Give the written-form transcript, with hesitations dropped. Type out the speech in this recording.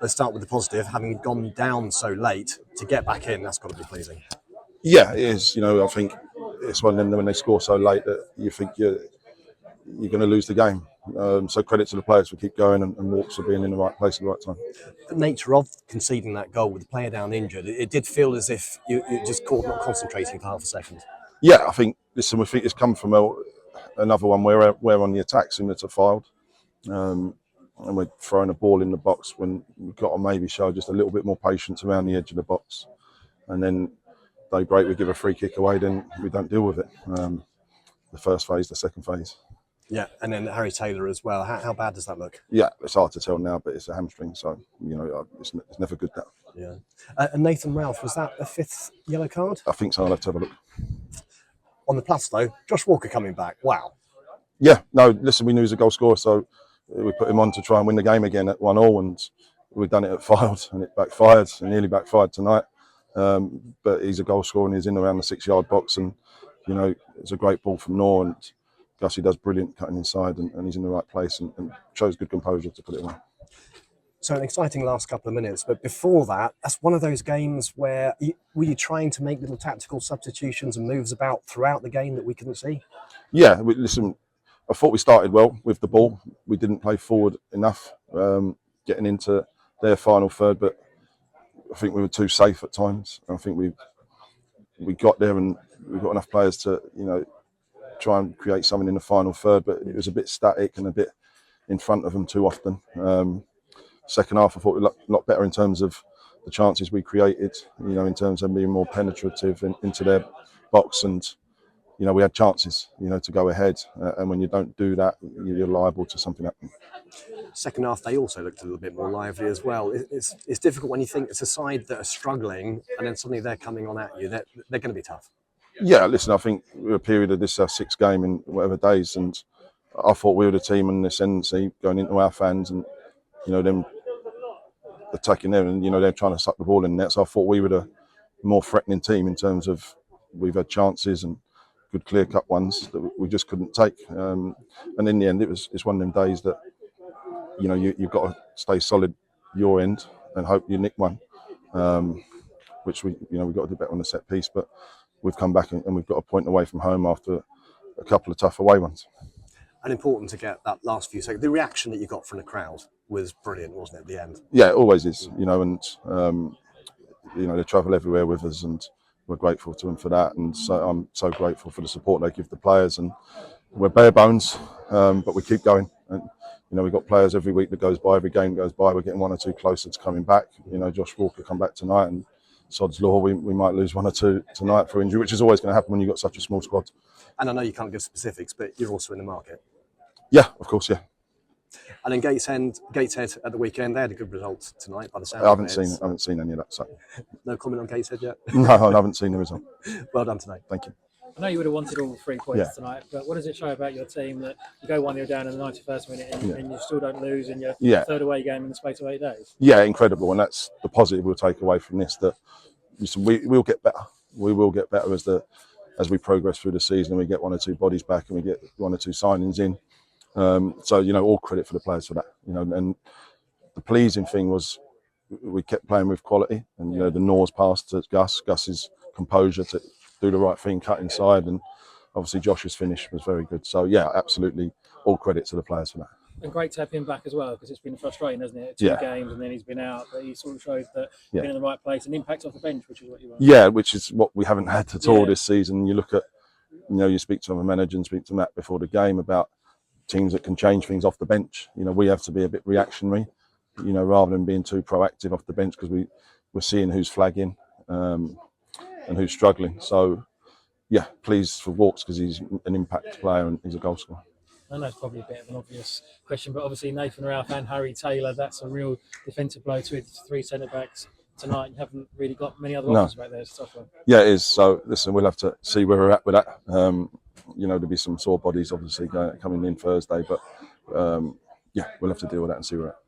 let's start with the positive. Having gone down so late to get back in, that's got to be pleasing. Yeah, it is. I think it's one of them when they score so late that you think you're going to lose the game. So credit to the players for keep going and Walks for being in the right place at the right time. The nature of conceding that goal with the player down injured, it did feel as if you just caught not concentrating for half a second. Yeah, I think, listen, we think it's come from another one where we're on the attack similar to Filed. And we're throwing a ball in the box when we've got to maybe show just a little bit more patience around the edge of the box. And then they break, we give a free kick away, then we don't deal with it. The first phase, the second phase. Yeah, and then Harry Taylor as well. How bad does that look? Yeah, it's hard to tell now, but it's a hamstring, so it's never good. That. Yeah. And Nathan Ralph, was that a 5th yellow card? I think so. I'll have to have a look. On the plus though, Josh Walker coming back. Wow. Yeah, no. Listen, we knew he was a goal scorer, so we put him on to try and win the game again at 1-1, and we've done it at Filed, and it backfired, and nearly backfired tonight. But he's a goal scorer, and he's in around the 6-yard box, and it's a great ball from Noor, and Gussie does brilliant cutting inside, and he's in the right place and shows good composure to put it away. So an exciting last couple of minutes, but before that, that's one of those games where were you trying to make little tactical substitutions and moves about throughout the game that we couldn't see? Yeah, listen, I thought we started well with the ball. We didn't play forward enough, getting into their final third, but I think we were too safe at times. I think we got there and we've got enough players to, try and create something in the final third, but it was a bit static and a bit in front of them too often. Second half, I thought we looked a lot better in terms of the chances we created, in terms of being more penetrative into their box, and we had chances, to go ahead. And when you don't do that, you're liable to something happening. Second half, they also looked a little bit more lively as well. It's difficult when you think it's a side that are struggling and then suddenly th're coming on at you. They're going to be tough. Yeah, listen, I think we're a period of this 6th game in whatever days, and I thought we were the team in the ascendancy going into our fans and, them attacking them and, they're trying to suck the ball in net. So I thought we were the more threatening team in terms of we've had chances and good clear-cut ones that we just couldn't take. And in the end, it's one of them days that, you've got to stay solid your end and hope you nick one, which we've got to do better on the set piece. But we've come back and we've got a point away from home after a couple of tough away ones. And important to get that last few seconds. The reaction that you got from the crowd was brilliant, wasn't it, at the end? Yeah, it always is, and, they travel everywhere with us and we're grateful to them for that. And so I'm so grateful for the support they give the players. And we're bare bones, but we keep going. And, we've got players every week that goes by, every game goes by, we're getting 1 or 2 closer to coming back. Josh Walker come back tonight, and sod's law, we might lose 1 or 2 tonight for injury, which is always going to happen when you've got such a small squad. And I know you can't give specifics, but you're also in the market. Yeah, of course, yeah. And then Gateshead at the weekend, they had a good result tonight by the sound. I haven't seen any of that. So. No comment on Gateshead yet? No, I haven't seen the result. Well done tonight. Thank you. I know you would have wanted all 3 points tonight, but what does it show about your team that you go 1-0 down in the 91st minute and you still don't lose in your 3rd away game in the space of 8 days? Yeah, incredible. And that's the positive we'll take away from this, that we'll get better. We will get better as we progress through the season and we get 1 or 2 bodies back and we get 1 or 2 signings in. So, all credit for the players for that. And the pleasing thing was we kept playing with quality and, the Noor's pass to Gus's composure to do the right thing, cut inside, and obviously Josh's finish was very good. So, yeah, absolutely all credit to the players for that. And great to have him back as well, because it's been frustrating, hasn't it? 2 games and then he's been out, but he sort of showed that he's been in the right place and impact off the bench, which is what you want. Yeah, which is what we haven't had at all this season. You look at, you speak to a manager and speak to Matt before the game about teams that can change things off the bench. We have to be a bit reactionary, rather than being too proactive off the bench, because we're seeing who's flagging and who's struggling. So, yeah, pleased for Walks because he's an impact player and he's a goal scorer. I know it's probably a bit of an obvious question, but obviously Nathan Ralph and Harry Taylor, that's a real defensive blow to it. 3 centre-backs tonight. You haven't really got many other options back there. It's a tough one. Yeah, it is. So, listen, we'll have to see where we're at with that. There'll be some sore bodies, obviously, coming in Thursday. But, we'll have to deal with that and see where we're at.